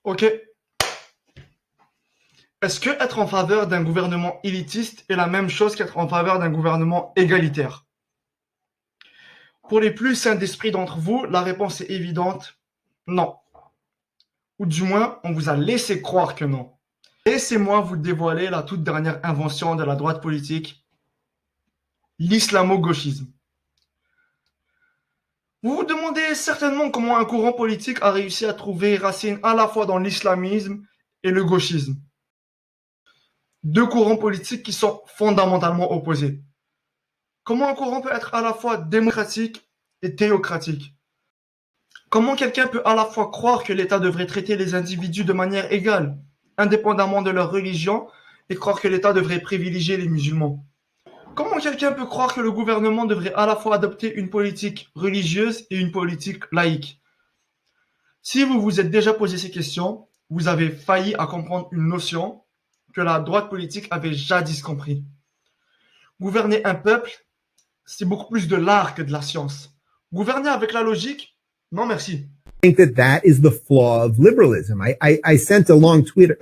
Ok. Est-ce que être en faveur d'un gouvernement élitiste est la même chose qu'être en faveur d'un gouvernement égalitaire? Pour les plus sains d'esprit d'entre vous, la réponse est évidente, non. Ou du moins, on vous a laissé croire que non. Laissez-moi vous dévoiler la toute dernière invention de la droite politique, l'islamo-gauchisme. Vous vous demandez certainement comment un courant politique a réussi à trouver racine à la fois dans l'islamisme et le gauchisme. Deux courants politiques qui sont fondamentalement opposés. Comment un courant peut être à la fois démocratique et théocratique? Comment quelqu'un peut à la fois croire que l'État devrait traiter les individus de manière égale, indépendamment de leur religion, et croire que l'État devrait privilégier les musulmans? Comment quelqu'un peut croire que le gouvernement devrait à la fois adopter une politique religieuse et une politique laïque? Si vous vous êtes déjà posé ces questions, vous avez failli à comprendre une notion que la droite politique avait jadis compris. Gouverner un peuple, c'est beaucoup plus de l'art que de la science. Gouverner avec la logique, non merci. I think that that is the flaw of liberalism. I sent a long Twitter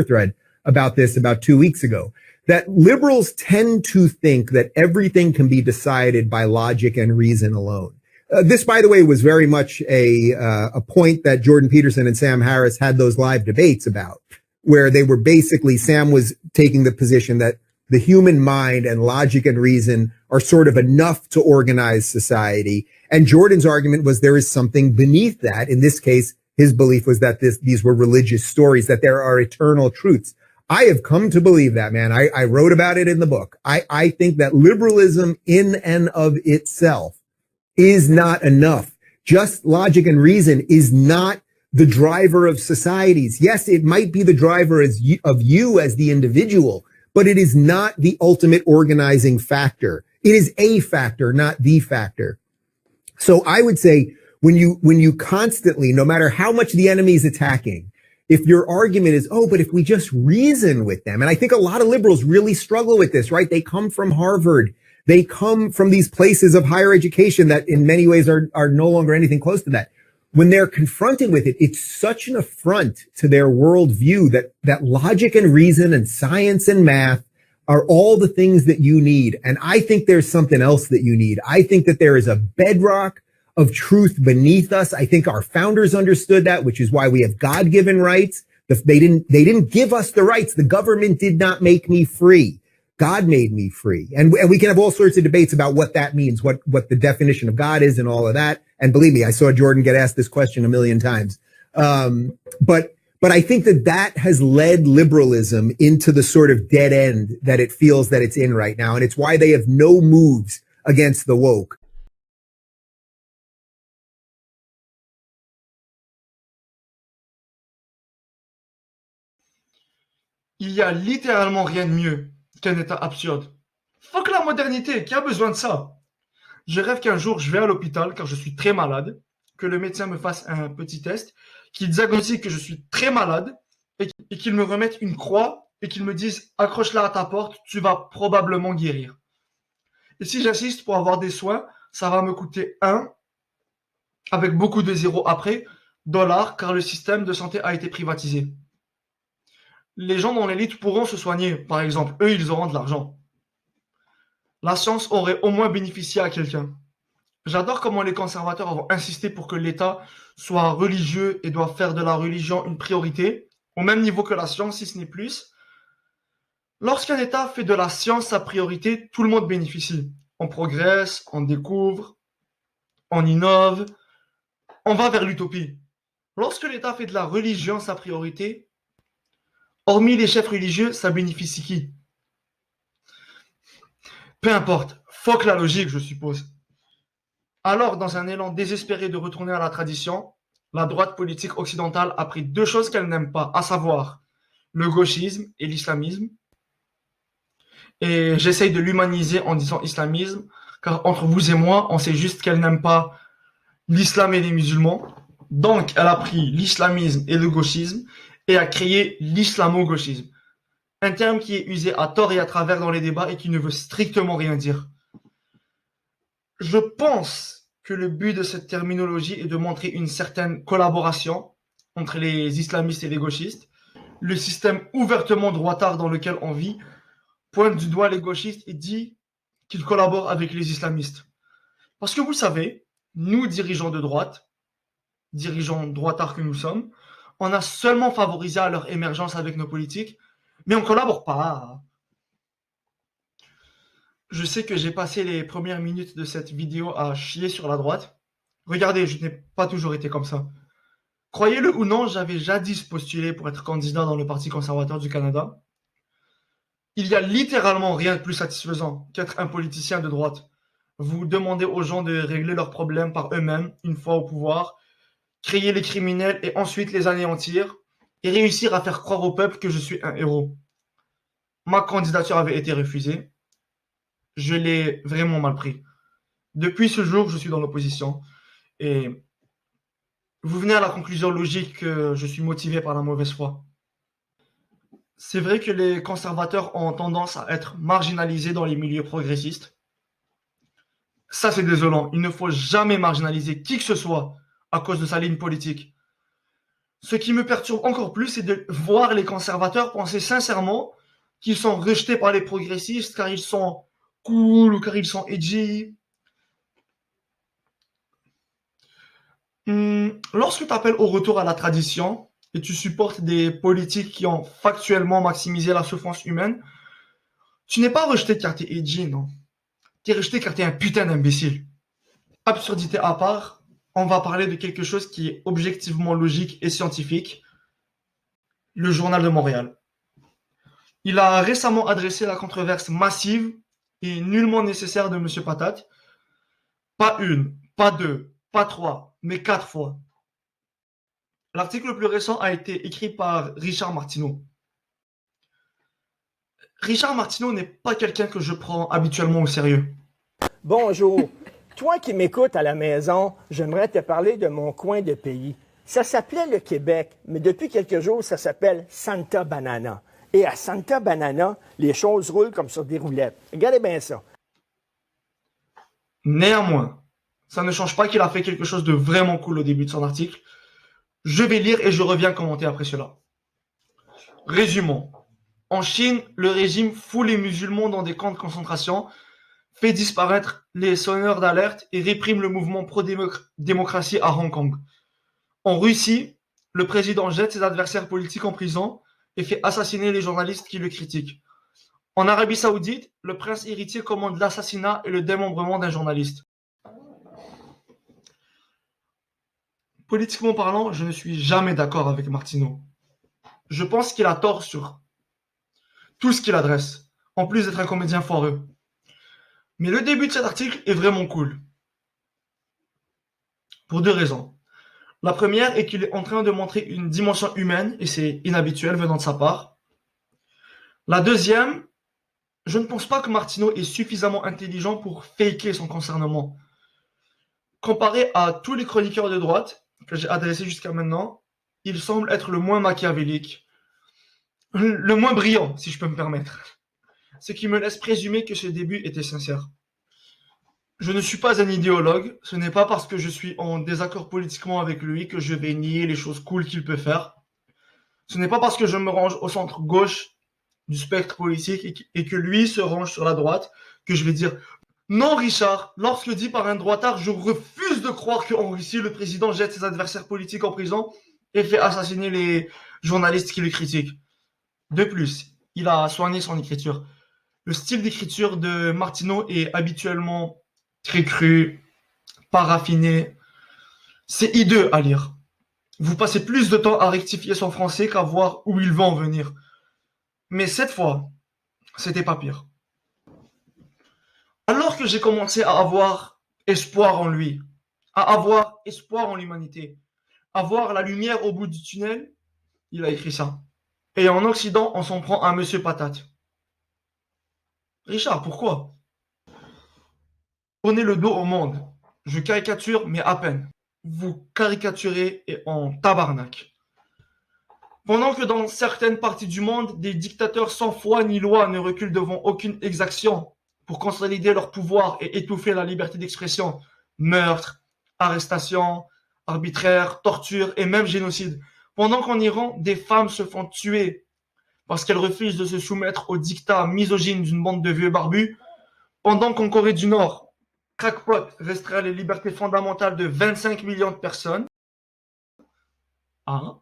thread about this about 2 weeks ago, that liberals tend to think that everything can be decided by logic and reason alone. This, by the way, was very much a point that Jordan Peterson and Sam Harris had those live debates about, where they were basically, Sam was taking the position that the human mind and logic and reason are sort of enough to organize society. And Jordan's argument was there is something beneath that. In this case, his belief was that these were religious stories, that there are eternal truths. I have come to believe that, man. I wrote about it in the book. I think that liberalism in and of itself is not enough. Just logic and reason is not the driver of societies. Yes, it might be the driver of you as the individual, but it is not the ultimate organizing factor. It is a factor, not the factor. So I would say when you constantly, no matter how much the enemy is attacking, if your argument is, oh, but if we just reason with them, and I think a lot of liberals really struggle with this, right? They come from Harvard. They come from these places of higher education that in many ways are no longer anything close to that. When they're confronted with it, it's such an affront to their worldview that logic and reason and science and math are all the things that you need. And I think there's something else that you need. I think that there is a bedrock of truth beneath us. I think our founders understood that, which is why we have God-given rights. They didn't give us the rights. The government did not make me free. God made me free. And we can have all sorts of debates about what that means, what the definition of God is and all of that. And believe me, I saw Jordan get asked this question a million times. But I think that has led liberalism into the sort of dead end that it feels that it's in right now. And it's why they have no moves against the woke. Il y a littéralement rien de mieux qu'un état absurde. Fuck la modernité, qui a besoin de ça? Je rêve qu'un jour je vais à l'hôpital car je suis très malade, que le médecin me fasse un petit test, qu'il diagnostique que je suis très malade et qu'il me remette une croix et qu'il me dise accroche-la à ta porte, tu vas probablement guérir. Et si j'insiste pour avoir des soins, ça va me coûter avec beaucoup de zéros après, dollars car le système de santé a été privatisé. Les gens dans l'élite pourront se soigner, par exemple, eux ils auront de l'argent. La science aurait au moins bénéficié à quelqu'un. J'adore comment les conservateurs vont insister pour que l'État soit religieux et doit faire de la religion une priorité, au même niveau que la science, si ce n'est plus. Lorsqu'un État fait de la science sa priorité, tout le monde bénéficie. On progresse, on découvre, on innove, on va vers l'utopie. Lorsque l'État fait de la religion sa priorité, hormis les chefs religieux, ça bénéficie qui? Peu importe, fuck la logique, je suppose. Alors, dans un élan désespéré de retourner à la tradition, la droite politique occidentale a pris deux choses qu'elle n'aime pas, à savoir le gauchisme et l'islamisme. Et j'essaye de l'humaniser en disant islamisme, car entre vous et moi, on sait juste qu'elle n'aime pas l'islam et les musulmans. Donc, elle a pris l'islamisme et le gauchisme et a créé l'islamo-gauchisme. Un terme qui est usé à tort et à travers dans les débats et qui ne veut strictement rien dire. Je pense que le but de cette terminologie est de montrer une certaine collaboration entre les islamistes et les gauchistes. Le système ouvertement droitard dans lequel on vit pointe du doigt les gauchistes et dit qu'ils collaborent avec les islamistes. Parce que vous savez, nous, dirigeants de droite, dirigeants droitards que nous sommes, on a seulement favorisé à leur émergence avec nos politiques, mais on ne collabore pas. Je sais que j'ai passé les premières minutes de cette vidéo à chier sur la droite. Regardez, je n'ai pas toujours été comme ça. Croyez-le ou non, j'avais jadis postulé pour être candidat dans le Parti conservateur du Canada. Il y a littéralement rien de plus satisfaisant qu'être un politicien de droite. Vous demandez aux gens de régler leurs problèmes par eux-mêmes, une fois au pouvoir, créer les criminels et ensuite les anéantir, et réussir à faire croire au peuple que je suis un héros. Ma candidature avait été refusée. Je l'ai vraiment mal pris. Depuis ce jour, je suis dans l'opposition. Et vous venez à la conclusion logique que je suis motivé par la mauvaise foi. C'est vrai que les conservateurs ont tendance à être marginalisés dans les milieux progressistes. Ça, c'est désolant. Il ne faut jamais marginaliser qui que ce soit à cause de sa ligne politique. Ce qui me perturbe encore plus, c'est de voir les conservateurs penser sincèrement qu'ils sont rejetés par les progressistes car ils sont cool ou car ils sont edgy. Lorsque tu appelles au retour à la tradition et tu supportes des politiques qui ont factuellement maximisé la souffrance humaine, tu n'es pas rejeté car t'es edgy, non. T'es rejeté car t'es un putain d'imbécile. Absurdité à part, on va parler de quelque chose qui est objectivement logique et scientifique, le Journal de Montréal. Il a récemment adressé la controverse massive et nullement nécessaire de M. Patate. Pas une, pas deux, pas trois, mais 4 fois. L'article le plus récent a été écrit par Richard Martineau. Richard Martineau n'est pas quelqu'un que je prends habituellement au sérieux. Bonjour. Toi qui m'écoutes à la maison, j'aimerais te parler de mon coin de pays. Ça s'appelait le Québec, mais depuis quelques jours, ça s'appelle Santa Banana. Et à Santa Banana, les choses roulent comme sur des roulettes. Regardez bien ça. Néanmoins, ça ne change pas qu'il a fait quelque chose de vraiment cool au début de son article. Je vais lire et je reviens commenter après cela. Résumons. En Chine, le régime fout les musulmans dans des camps de concentration, fait disparaître les sonneurs d'alerte et réprime le mouvement pro-démocratie à Hong Kong. En Russie, le président jette ses adversaires politiques en prison et fait assassiner les journalistes qui le critiquent. En Arabie Saoudite, le prince héritier commande l'assassinat et le démembrement d'un journaliste. Politiquement parlant, je ne suis jamais d'accord avec Martineau. Je pense qu'il a tort sur tout ce qu'il adresse, en plus d'être un comédien foireux. Mais le début de cet article est vraiment cool. Pour 2 raisons. La première est qu'il est en train de montrer une dimension humaine, et c'est inhabituel venant de sa part. La deuxième, je ne pense pas que Martineau est suffisamment intelligent pour faker son concernement. Comparé à tous les chroniqueurs de droite que j'ai adressés jusqu'à maintenant, il semble être le moins machiavélique, le moins brillant, si je peux me permettre. Ce qui me laisse présumer que ce début était sincère. Je ne suis pas un idéologue, ce n'est pas parce que je suis en désaccord politiquement avec lui que je vais nier les choses cool qu'il peut faire. Ce n'est pas parce que je me range au centre gauche du spectre politique et que lui se range sur la droite que je vais dire non Richard, lorsque dit par un droitard, je refuse de croire qu'en Russie le président jette ses adversaires politiques en prison et fait assassiner les journalistes qui le critiquent. De plus, il a soigné son écriture. Le style d'écriture de Martineau est habituellement très cru, pas raffiné. C'est hideux à lire. Vous passez plus de temps à rectifier son français qu'à voir où il veut en venir. Mais cette fois, c'était pas pire. Alors que j'ai commencé à avoir espoir en lui, à avoir espoir en l'humanité, à voir la lumière au bout du tunnel, il a écrit ça. Et en Occident, on s'en prend à Monsieur Patate. Richard, pourquoi? Prenez le dos au monde. Je caricature, mais à peine. Vous caricaturez et en tabarnak. Pendant que dans certaines parties du monde, des dictateurs sans foi ni loi ne reculent devant aucune exaction pour consolider leur pouvoir et étouffer la liberté d'expression, meurtre, arrestation, arbitraire, torture et même génocide. Pendant qu'en Iran, des femmes se font tuer parce qu'elles refusent de se soumettre aux dictats misogynes d'une bande de vieux barbus, pendant qu'en Corée du Nord, crackpot restreint les libertés fondamentales de 25 millions de personnes, ah,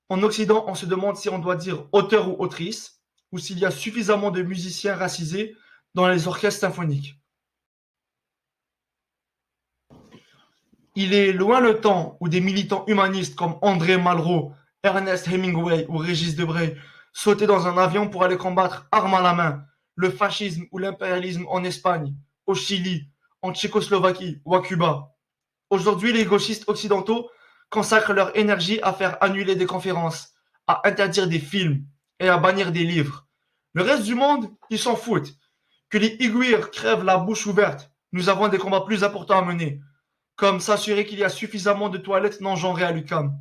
en Occident, on se demande si on doit dire auteur ou autrice, ou s'il y a suffisamment de musiciens racisés dans les orchestres symphoniques. Il est loin le temps où des militants humanistes comme André Malraux, Ernest Hemingway ou Régis Debray sautaient dans un avion pour aller combattre armes à la main le fascisme ou l'impérialisme en Espagne, au Chili, en Tchécoslovaquie ou à Cuba. Aujourd'hui, les gauchistes occidentaux consacrent leur énergie à faire annuler des conférences, à interdire des films et à bannir des livres. Le reste du monde, ils s'en foutent. Que les Ouïghours crèvent la bouche ouverte, nous avons des combats plus importants à mener, comme s'assurer qu'il y a suffisamment de toilettes non genrées à l'UQAM.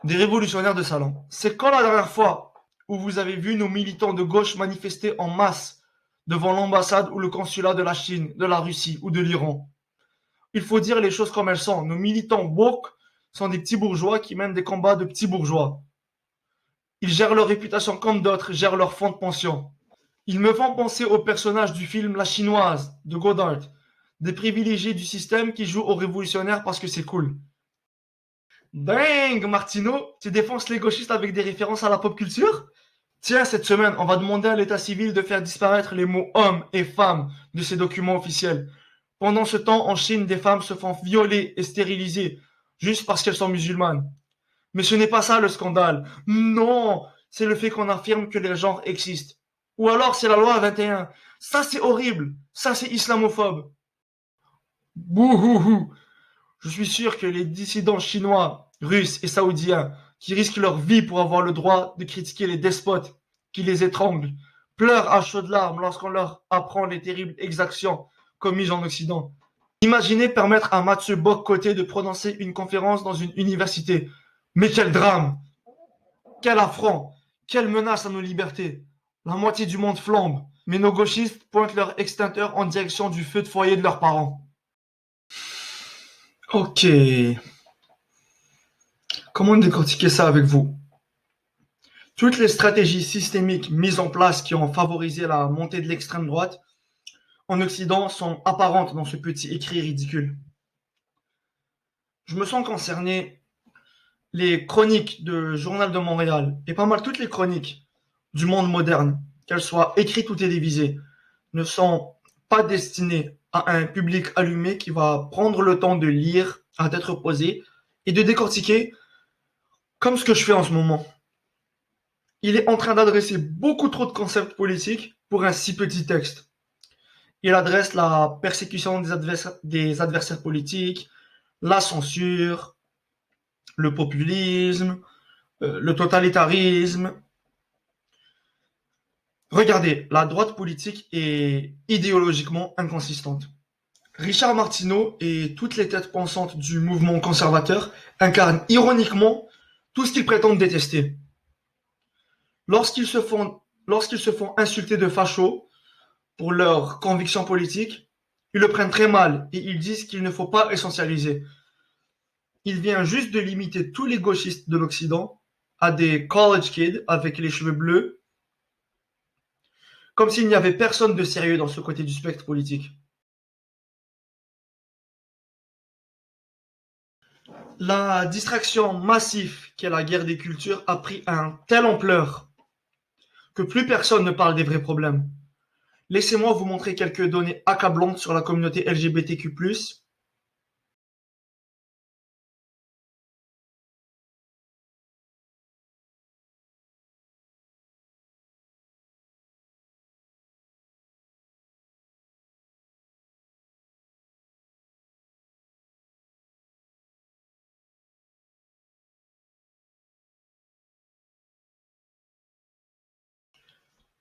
Des révolutionnaires de salon. C'est quand la dernière fois où vous avez vu nos militants de gauche manifester en masse devant l'ambassade ou le consulat de la Chine, de la Russie ou de l'Iran? Il faut dire les choses comme elles sont. Nos militants woke sont des petits bourgeois qui mènent des combats de petits bourgeois. Ils gèrent leur réputation comme d'autres gèrent leur fonds de pension. Ils me font penser au personnage du film La Chinoise de Godard, des privilégiés du système qui jouent aux révolutionnaires parce que c'est cool. Dingue, Martino, tu défonces les gauchistes avec des références à la pop culture? Tiens, cette semaine, on va demander à l'état civil de faire disparaître les mots hommes et femmes de ces documents officiels. Pendant ce temps, en Chine, des femmes se font violer et stériliser juste parce qu'elles sont musulmanes. Mais ce n'est pas ça le scandale. Non, c'est le fait qu'on affirme que les genres existent. Ou alors c'est la loi 21. Ça c'est horrible. Ça c'est islamophobe. Bouhouhou. Je suis sûr que les dissidents chinois, russes et saoudiens qui risquent leur vie pour avoir le droit de critiquer les despotes qui les étranglent pleurent à chaudes larmes lorsqu'on leur apprend les terribles exactions commises en Occident. Imaginez permettre à Mathieu Bock-Côté de prononcer une conférence dans une université. Mais quel drame! Quel affront! Quelle menace à nos libertés! La moitié du monde flambe, mais nos gauchistes pointent leur extincteur en direction du feu de foyer de leurs parents. Ok. Comment décortiquer ça avec vous? Toutes les stratégies systémiques mises en place qui ont favorisé la montée de l'extrême droite en Occident sont apparentes dans ce petit écrit ridicule. Je me sens concerné. Les chroniques de Journal de Montréal et pas mal toutes les chroniques du monde moderne, qu'elles soient écrites ou télévisées, ne sont pas destinées à un public allumé qui va prendre le temps de lire à tête reposée et de décortiquer comme ce que je fais en ce moment. Il est en train d'adresser beaucoup trop de concepts politiques pour un si petit texte. Il adresse la persécution des adversaires politiques, la censure, le populisme, le totalitarisme. Regardez, la droite politique est idéologiquement inconsistante. Richard Martineau et toutes les têtes pensantes du mouvement conservateur incarnent ironiquement tout ce qu'ils prétendent détester. Lorsqu'ils se font insulter de fachos pour leurs convictions politiques, ils le prennent très mal et ils disent qu'il ne faut pas essentialiser. Il vient juste de limiter tous les gauchistes de l'Occident à des college kids avec les cheveux bleus, comme s'il n'y avait personne de sérieux dans ce côté du spectre politique. La distraction massive qu'est la guerre des cultures a pris une telle ampleur que plus personne ne parle des vrais problèmes. Laissez-moi vous montrer quelques données accablantes sur la communauté LGBTQ+.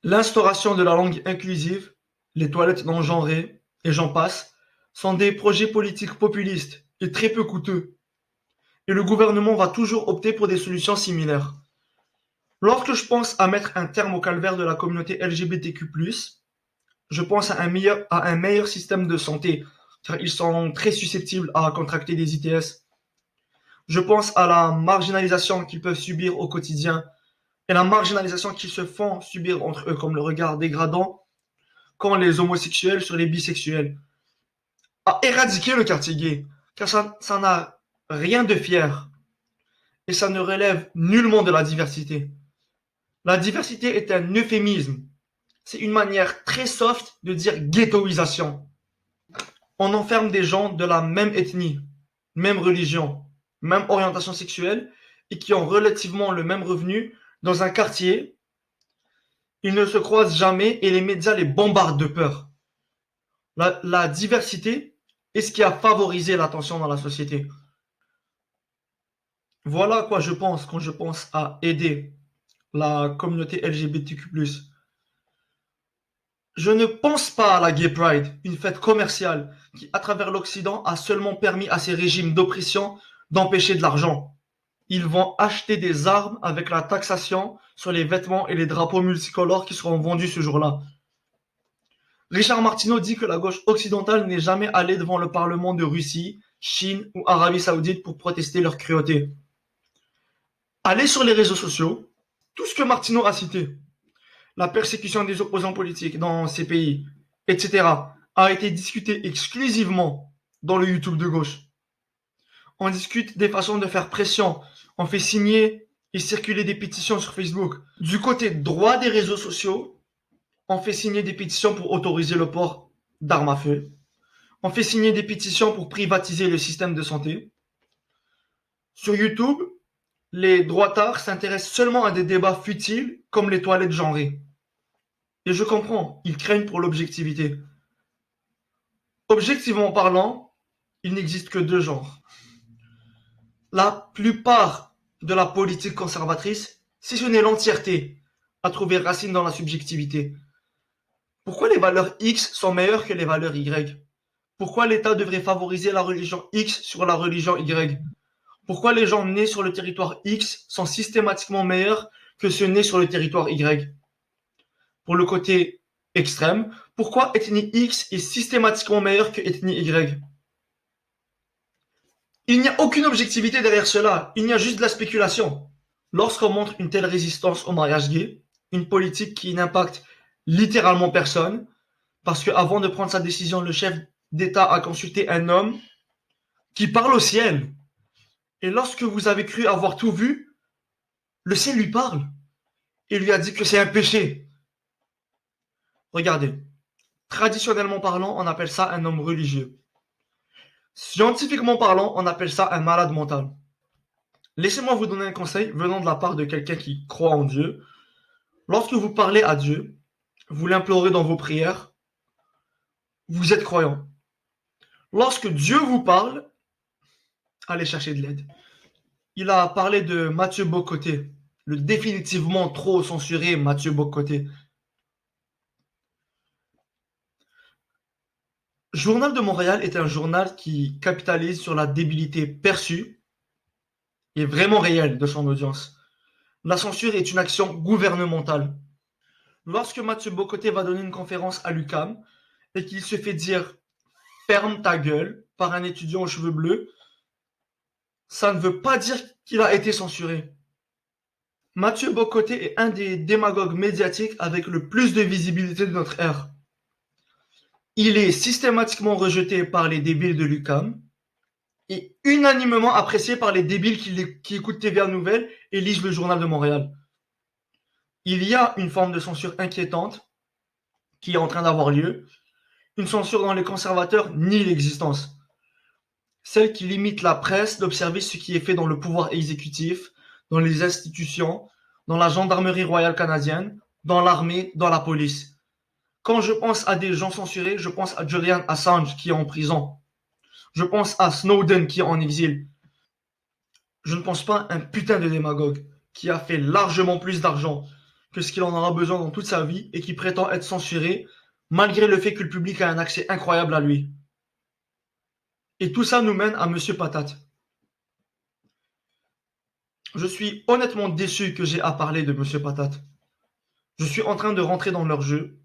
L'instauration de la langue inclusive, les toilettes non genrées, et j'en passe, sont des projets politiques populistes et très peu coûteux. Et le gouvernement va toujours opter pour des solutions similaires. Lorsque je pense à mettre un terme au calvaire de la communauté LGBTQ+, je pense à un meilleur système de santé, car ils sont très susceptibles à contracter des ITS. Je pense à la marginalisation qu'ils peuvent subir au quotidien et la marginalisation qu'ils se font subir entre eux, comme le regard dégradant qu'ont les homosexuels sur les bisexuels. À éradiquer le quartier gay, car ça n'a rien de fier et ça ne relève nullement de la diversité. La diversité est un euphémisme. C'est une manière très soft de dire ghettoisation. On enferme des gens de la même ethnie, même religion, même orientation sexuelle et qui ont relativement le même revenu dans un quartier. Ils ne se croisent jamais et les médias les bombardent de peur. La diversité est ce qui a favorisé l'attention dans la société. Voilà à quoi je pense quand je pense à aider la communauté LGBTQ+. Je ne pense pas à la Gay Pride, une fête commerciale qui, à travers l'Occident, a seulement permis à ces régimes d'oppression d'empêcher de l'argent. Ils vont acheter des armes avec la taxation sur les vêtements et les drapeaux multicolores qui seront vendus ce jour-là. Richard Martineau dit que la gauche occidentale n'est jamais allée devant le Parlement de Russie, Chine ou Arabie Saoudite pour protester leur cruauté. Allez sur les réseaux sociaux, tout ce que Martineau a cité, la persécution des opposants politiques dans ces pays, etc., a été discuté exclusivement dans le YouTube de gauche. On discute des façons de faire pression, on fait signer et circuler des pétitions sur Facebook. Du côté droit des réseaux sociaux, on fait signer des pétitions pour autoriser le port d'armes à feu. On fait signer des pétitions pour privatiser le système de santé. Sur YouTube, les droitards s'intéressent seulement à des débats futiles comme les toilettes genrées. Et je comprends, ils craignent pour l'objectivité. Objectivement parlant, il n'existe que deux genres. La plupart de la politique conservatrice, si ce n'est l'entièreté, a trouvé racine dans la subjectivité. Pourquoi les valeurs X sont meilleures que les valeurs Y? Pourquoi l'État devrait favoriser la religion X sur la religion Y? Pourquoi les gens nés sur le territoire X sont systématiquement meilleurs que ceux nés sur le territoire Y? Pour le côté extrême, pourquoi ethnie X est systématiquement meilleure que ethnie Y? Il n'y a aucune objectivité derrière cela, il y a juste de la spéculation. Lorsqu'on montre une telle résistance au mariage gay, une politique qui n'impacte littéralement personne, parce qu'avant de prendre sa décision, le chef d'État a consulté un homme qui parle au ciel. Et lorsque vous avez cru avoir tout vu, le ciel lui parle et lui a dit que c'est un péché. Regardez, traditionnellement parlant, on appelle ça un homme religieux. Scientifiquement parlant, on appelle ça un malade mental. Laissez-moi vous donner un conseil venant de la part de quelqu'un qui croit en Dieu. Lorsque vous parlez à Dieu, vous l'implorez dans vos prières, vous êtes croyant. Lorsque Dieu vous parle, allez chercher de l'aide. Il a parlé de Mathieu Bocoté, le définitivement trop censuré Mathieu Bocoté. Journal de Montréal est un journal qui capitalise sur la débilité perçue et vraiment réelle de son audience. La censure est une action gouvernementale. Lorsque Mathieu Bocoté va donner une conférence à l'UQAM et qu'il se fait dire ferme ta gueule par un étudiant aux cheveux bleus, ça ne veut pas dire qu'il a été censuré. Mathieu Bocoté est un des démagogues médiatiques avec le plus de visibilité de notre ère. Il est systématiquement rejeté par les débiles de l'UQAM et unanimement apprécié par les débiles qui écoutent TVA Nouvelles et lisent le Journal de Montréal. Il y a une forme de censure inquiétante qui est en train d'avoir lieu, une censure dont les conservateurs nient l'existence. Celle qui limite la presse d'observer ce qui est fait dans le pouvoir exécutif, dans les institutions, dans la gendarmerie royale canadienne, dans l'armée, dans la police. Quand je pense à des gens censurés, je pense à Julian Assange qui est en prison. Je pense à Snowden qui est en exil. Je ne pense pas à un putain de démagogue qui a fait largement plus d'argent que ce qu'il en aura besoin dans toute sa vie et qui prétend être censuré malgré le fait que le public a un accès incroyable à lui. Et tout ça nous mène à Monsieur Patate. Je suis honnêtement déçu que j'ai à parler de Monsieur Patate. Je suis en train de rentrer dans leur jeu,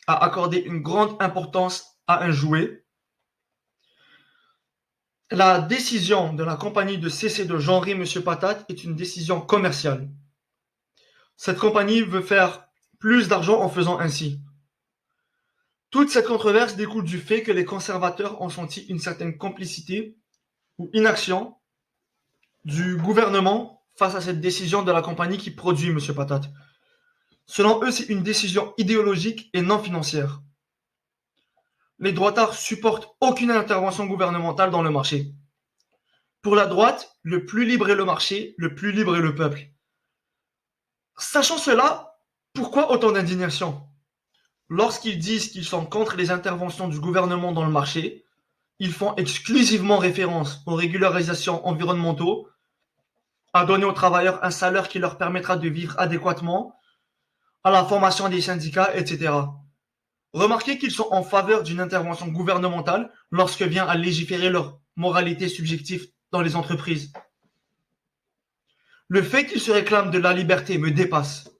à accorder une grande importance à un jouet, La décision de la compagnie de cesser de genrer M. Patate est une décision commerciale. Cette compagnie veut faire plus d'argent en faisant ainsi. Toute cette controverse découle du fait que les conservateurs ont senti une certaine complicité ou inaction du gouvernement face à cette décision de la compagnie qui produit M. Patate. Selon eux, c'est une décision idéologique et non financière. Les droitards supportent aucune intervention gouvernementale dans le marché. Pour la droite, le plus libre est le marché, le plus libre est le peuple. Sachant cela, pourquoi autant d'indignation? Lorsqu'ils disent qu'ils sont contre les interventions du gouvernement dans le marché, ils font exclusivement référence aux régularisations environnementaux, à donner aux travailleurs un salaire qui leur permettra de vivre adéquatement, à la formation des syndicats, etc. Remarquez qu'ils sont en faveur d'une intervention gouvernementale lorsque vient à légiférer leur moralité subjective dans les entreprises. Le fait qu'ils se réclament de la liberté me dépasse.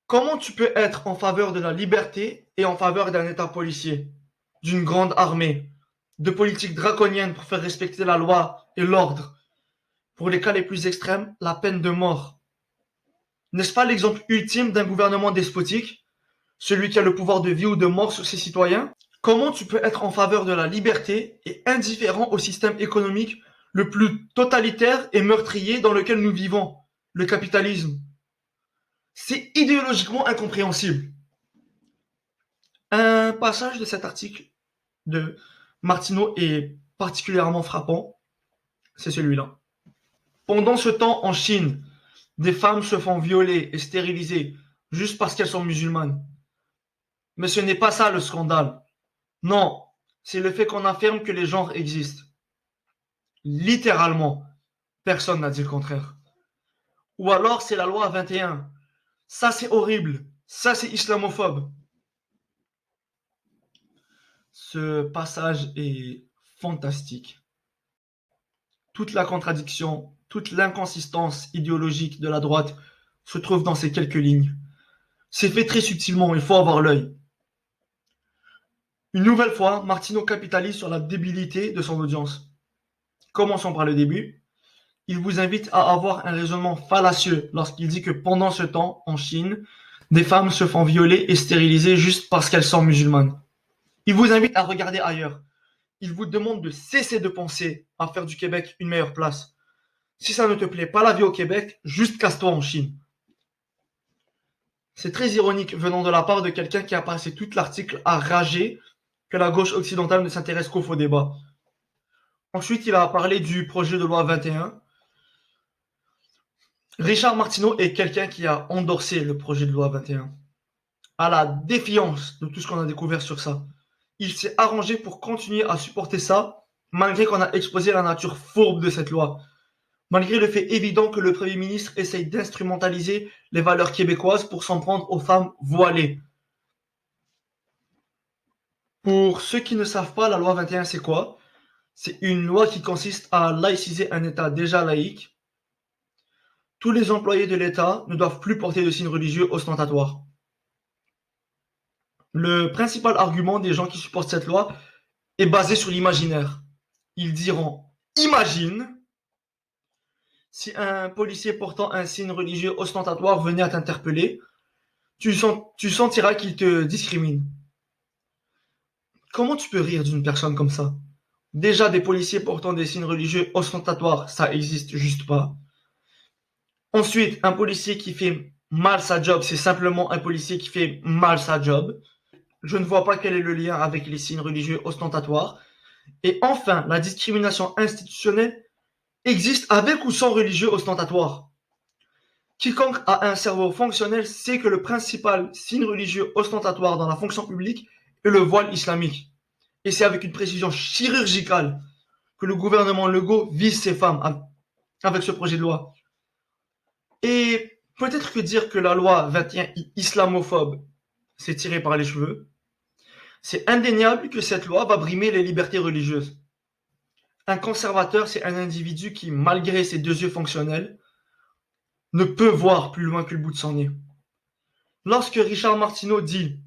Comment tu peux être en faveur de la liberté et en faveur d'un État policier, d'une grande armée, de politiques draconiennes pour faire respecter la loi et l'ordre, pour les cas les plus extrêmes, la peine de mort? N'est-ce pas l'exemple ultime d'un gouvernement despotique, celui qui a le pouvoir de vie ou de mort sur ses citoyens? Comment tu peux être en faveur de la liberté et indifférent au système économique le plus totalitaire et meurtrier dans lequel nous vivons, le capitalisme? C'est idéologiquement incompréhensible. Un passage de cet article de Martineau est particulièrement frappant, c'est celui-là. Pendant ce temps, en Chine, des femmes se font violer et stériliser juste parce qu'elles sont musulmanes. Mais ce n'est pas ça le scandale. Non, c'est le fait qu'on affirme que les genres existent. Littéralement, personne n'a dit le contraire. Ou alors c'est la loi 21. Ça c'est horrible, ça c'est islamophobe. Ce passage est fantastique. Toute la contradiction, toute l'inconsistance idéologique de la droite se trouve dans ces quelques lignes. C'est fait très subtilement, il faut avoir l'œil. Une nouvelle fois, Martineau capitalise sur la débilité de son audience. Commençons par le début. Il vous invite à avoir un raisonnement fallacieux lorsqu'il dit que pendant ce temps, en Chine, des femmes se font violer et stériliser juste parce qu'elles sont musulmanes. Il vous invite à regarder ailleurs. Il vous demande de cesser de penser à faire du Québec une meilleure place. Si ça ne te plaît pas la vie au Québec, juste casse-toi en Chine. C'est très ironique venant de la part de quelqu'un qui a passé tout l'article à rager que la gauche occidentale ne s'intéresse qu'au faux débat. Ensuite, il a parlé du projet de loi 21. Richard Martineau est quelqu'un qui a endorsé le projet de loi 21. À la défiance de tout ce qu'on a découvert sur ça. Il s'est arrangé pour continuer à supporter ça, malgré qu'on a exposé la nature fourbe de cette loi. Malgré le fait évident que le Premier ministre essaye d'instrumentaliser les valeurs québécoises pour s'en prendre aux femmes voilées. Pour ceux qui ne savent pas, la loi 21 c'est quoi? C'est une loi qui consiste à laïciser un État déjà laïque. Tous les employés de l'État ne doivent plus porter de signes religieux ostentatoires. Le principal argument des gens qui supportent cette loi est basé sur l'imaginaire. Ils diront « Imagine si un policier portant un signe religieux ostentatoire venait à t'interpeller, tu sentiras qu'il te discrimine. » Comment tu peux rire d'une personne comme ça? Déjà, des policiers portant des signes religieux ostentatoires, ça existe juste pas. Ensuite, un policier qui fait mal sa job, c'est simplement un policier qui fait mal sa job. Je ne vois pas quel est le lien avec les signes religieux ostentatoires. Et enfin, la discrimination institutionnelle existe avec ou sans religieux ostentatoire. Quiconque a un cerveau fonctionnel sait que le principal signe religieux ostentatoire dans la fonction publique est le voile islamique. Et c'est avec une précision chirurgicale que le gouvernement Legault vise ces femmes avec ce projet de loi. Et peut-être que dire que la loi 21 est islamophobe, c'est tiré par les cheveux. C'est indéniable que cette loi va brimer les libertés religieuses. Un conservateur, c'est un individu qui, malgré ses deux yeux fonctionnels, ne peut voir plus loin que le bout de son nez. Lorsque Richard Martineau dit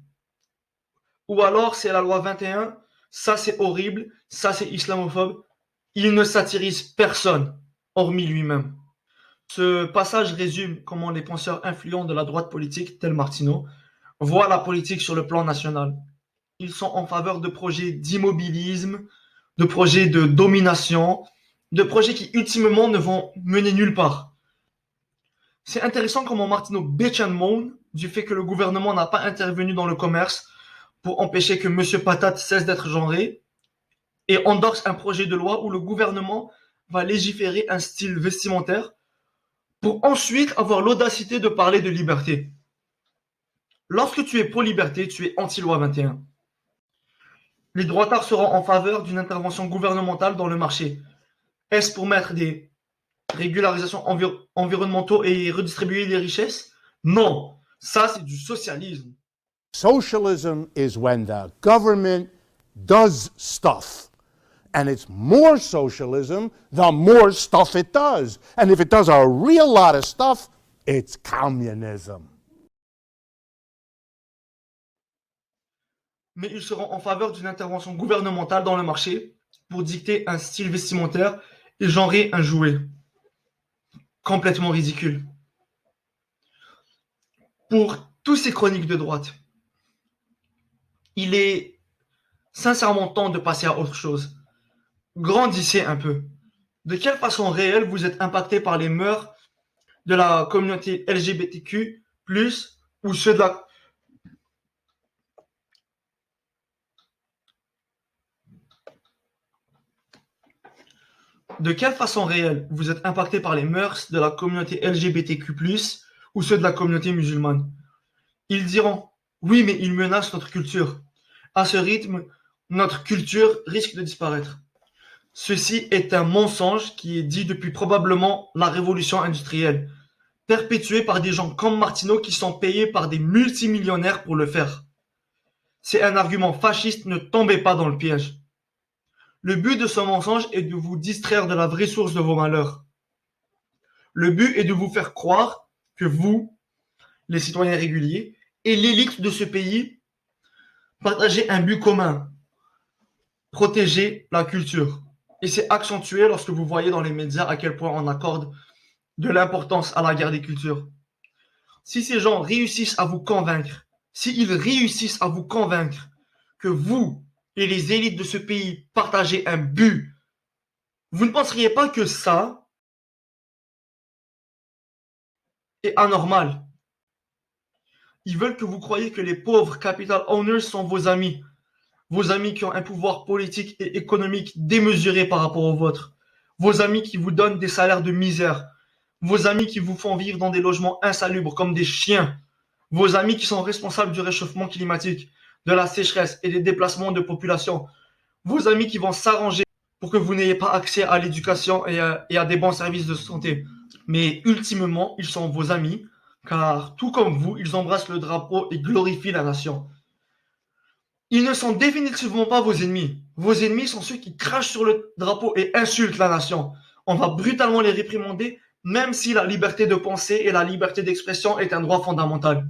« ou alors c'est la loi 21, Ça c'est horrible, ça c'est islamophobe. Il ne satirise personne, hormis lui-même. Ce passage résume comment les penseurs influents de la droite politique, tels Martineau, voient la politique sur le plan national. Ils sont en faveur de projets d'immobilisme, de projets de domination, de projets qui ultimement ne vont mener nulle part. C'est intéressant comment Martineau bitch and moan du fait que le gouvernement n'a pas intervenu dans le commerce pour empêcher que Monsieur Patate cesse d'être genré et endorse un projet de loi où le gouvernement va légiférer un style vestimentaire pour ensuite avoir l'audacité de parler de liberté. Lorsque tu es pro-liberté, tu es anti-loi 21. Les droitards seront en faveur d'une intervention gouvernementale dans le marché. Est-ce pour mettre des régularisations environnementaux et redistribuer les richesses? Non, ça c'est du socialisme. Socialism is when the government does stuff. And it's more socialism the more stuff it does. And if it does a real lot of stuff, it's communism. Mais ils seront en faveur d'une intervention gouvernementale dans le marché pour dicter un style vestimentaire et genrer un jouet. Complètement ridicule. Pour tous ces chroniques de droite, il est sincèrement temps de passer à autre chose. Grandissez un peu. De quelle façon réelle vous êtes impacté par les mœurs de la communauté LGBTQ+, ou ceux de la... De quelle façon réelle vous êtes impacté par les mœurs de la communauté LGBTQ+, ou ceux de la communauté musulmane? Ils diront, oui, mais ils menacent notre culture. À ce rythme, notre culture risque de disparaître. Ceci est un mensonge qui est dit depuis probablement la révolution industrielle, perpétué par des gens comme Martineau qui sont payés par des multimillionnaires pour le faire. C'est un argument fasciste, ne tombez pas dans le piège. Le but de ce mensonge est de vous distraire de la vraie source de vos malheurs. Le but est de vous faire croire que vous, les citoyens réguliers, et l'élite de ce pays partagez un but commun, protéger la culture. Et c'est accentué lorsque vous voyez dans les médias à quel point on accorde de l'importance à la guerre des cultures. Si ces gens réussissent à vous convaincre, s'ils réussissent à vous convaincre que vous et les élites de ce pays partagez un but, vous ne penseriez pas que ça est anormal. Ils veulent que vous croyiez que les pauvres capital owners sont vos amis qui ont un pouvoir politique et économique démesuré par rapport au vôtre, vos amis qui vous donnent des salaires de misère, vos amis qui vous font vivre dans des logements insalubres comme des chiens, vos amis qui sont responsables du réchauffement climatique, de la sécheresse et des déplacements de population, vos amis qui vont s'arranger pour que vous n'ayez pas accès à l'éducation et à des bons services de santé. Mais ultimement, ils sont vos amis, car tout comme vous, ils embrassent le drapeau et glorifient la nation. Ils ne sont définitivement pas vos ennemis. Vos ennemis sont ceux qui crachent sur le drapeau et insultent la nation. On va brutalement les réprimander, même si la liberté de penser et la liberté d'expression est un droit fondamental.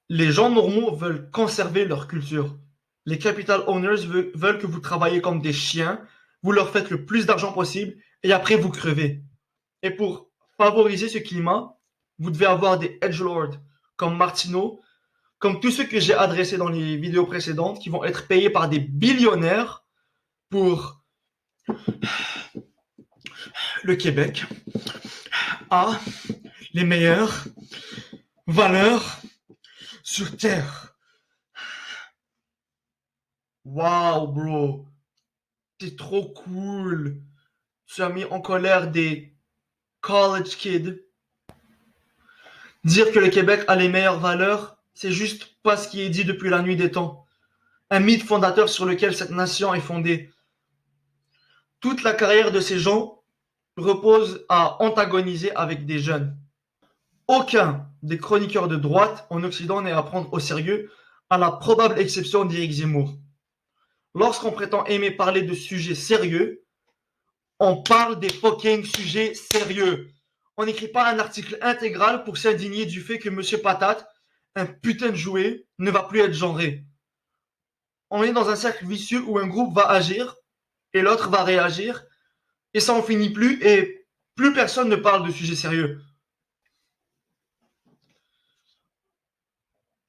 Les gens normaux veulent conserver leur culture. Les capital owners veulent que vous travaillez comme des chiens, vous leur faites le plus d'argent possible et après vous crevez. Et pour favoriser ce climat, vous devez avoir des edgelords comme Martineau, comme tous ceux que j'ai adressés dans les vidéos précédentes, qui vont être payés par des billionnaires pour le Québec a les meilleures valeurs sur Terre. Wow, bro. C'est trop cool. Tu as mis en colère des college kids. Dire que le Québec a les meilleures valeurs, c'est juste pas ce qui est dit depuis la nuit des temps. Un mythe fondateur sur lequel cette nation est fondée. Toute la carrière de ces gens repose à antagoniser avec des jeunes. Aucun des chroniqueurs de droite en Occident n'est à prendre au sérieux, à la probable exception d'Éric Zemmour. Lorsqu'on prétend aimer parler de sujets sérieux, on parle des fucking sujets sérieux. On n'écrit pas un article intégral pour s'indigner du fait que Monsieur Patate, un putain de jouet, ne va plus être genré. on est dans un cercle vicieux où un groupe va agir et l'autre va réagir et ça en finit plus et plus personne ne parle de sujets sérieux.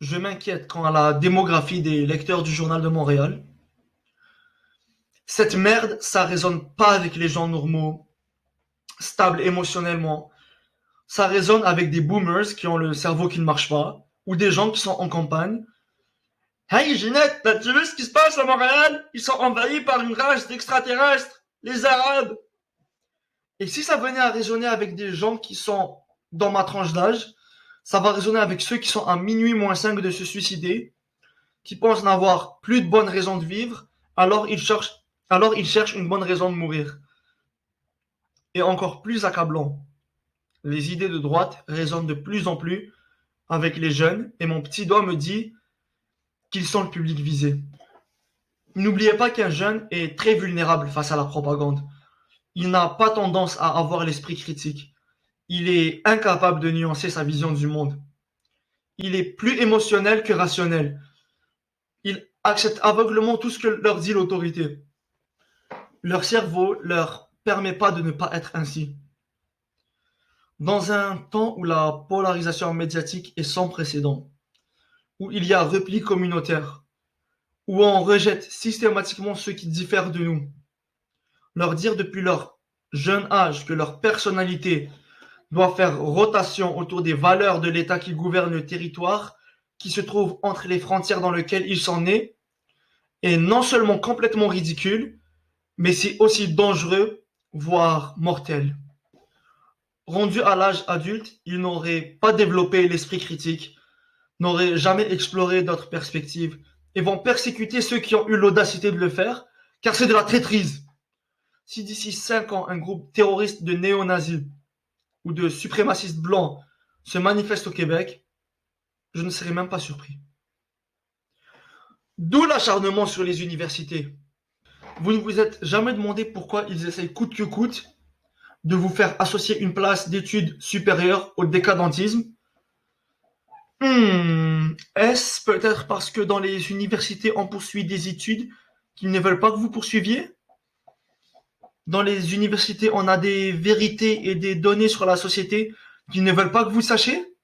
Je m'inquiète quant à la démographie des lecteurs du Journal de Montréal. Cette merde, ça résonne pas avec les gens normaux, stables émotionnellement. Ça résonne avec des boomers qui ont le cerveau qui ne marche pas, ou des gens qui sont en campagne. Hey Ginette, t'as-tu vu ce qui se passe à Montréal? Ils sont envahis par une race d'extraterrestres, les Arabes. Et si ça venait à résonner avec des gens qui sont dans ma tranche d'âge, ça va résonner avec ceux qui sont à minuit moins 5 de se suicider, qui pensent n'avoir plus de bonnes raisons de vivre, alors ils cherchent une bonne raison de mourir. Et encore plus accablant, les idées de droite résonnent de plus en plus avec les jeunes et mon petit doigt me dit qu'ils sont le public visé. N'oubliez pas qu'un jeune est très vulnérable face à la propagande. Il n'a pas tendance à avoir l'esprit critique. Il est incapable de nuancer sa vision du monde. Il est plus émotionnel que rationnel. Il accepte aveuglément tout ce que leur dit l'autorité. Leur cerveau leur permet pas de ne pas être ainsi. Dans un temps où la polarisation médiatique est sans précédent, où il y a repli communautaire, où on rejette systématiquement ceux qui diffèrent de nous, leur dire depuis leur jeune âge que leur personnalité doit faire rotation autour des valeurs de l'État qui gouverne le territoire, qui se trouve entre les frontières dans lesquelles ils sont nés, est non seulement complètement ridicule, mais c'est aussi dangereux, voire mortel. Rendus à l'âge adulte, ils n'auraient pas développé l'esprit critique, n'auraient jamais exploré d'autres perspectives, et vont persécuter ceux qui ont eu l'audacité de le faire, car c'est de la traîtrise. Si d'ici 5 ans, un groupe terroriste de néo-nazis ou de suprémacistes blancs se manifeste au Québec, je ne serais même pas surpris. D'où l'acharnement sur les universités. Vous ne vous êtes jamais demandé pourquoi ils essayent coûte que coûte de vous faire associer une place d'études supérieures au décadentisme? Est-ce peut-être parce que dans les universités on poursuit des études qu'ils ne veulent pas que vous poursuiviez? Dans les universités on a des vérités et des données sur la société qu'ils ne veulent pas que vous sachiez?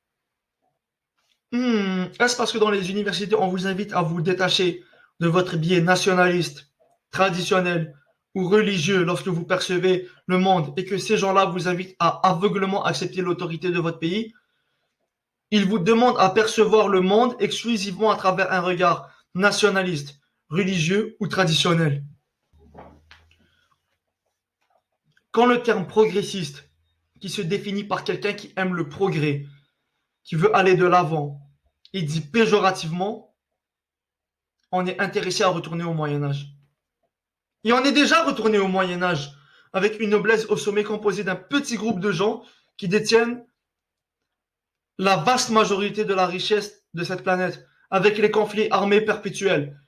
Est-ce parce que dans les universités on vous invite à vous détacher de votre biais nationaliste, traditionnel ou religieux lorsque vous percevez le monde et que ces gens-là vous invitent à aveuglément accepter l'autorité de votre pays? Ils vous demandent à percevoir le monde exclusivement à travers un regard nationaliste, religieux ou traditionnel. Quand le terme progressiste, qui se définit par quelqu'un qui aime le progrès, qui veut aller de l'avant, est dit péjorativement, on est intéressé à retourner au Moyen-Âge. Et on est déjà retourné au Moyen-Âge, avec une noblesse au sommet composée d'un petit groupe de gens qui détiennent la vaste majorité de la richesse de cette planète, avec les conflits armés perpétuels,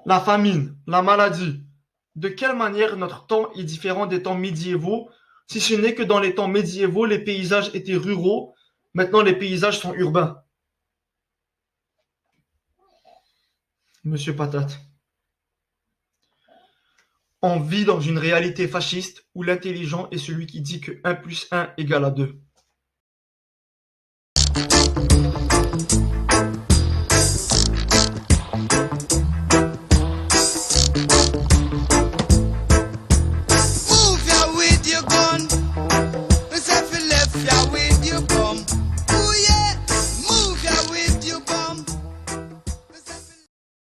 la famine, la maladie. De quelle manière notre temps est différent des temps médiévaux, si ce n'est que dans les temps médiévaux, les paysages étaient ruraux, maintenant les paysages sont urbains. Monsieur Patate. On vit dans une réalité fasciste où l'intelligent est celui qui dit que 1 + 1 = 2.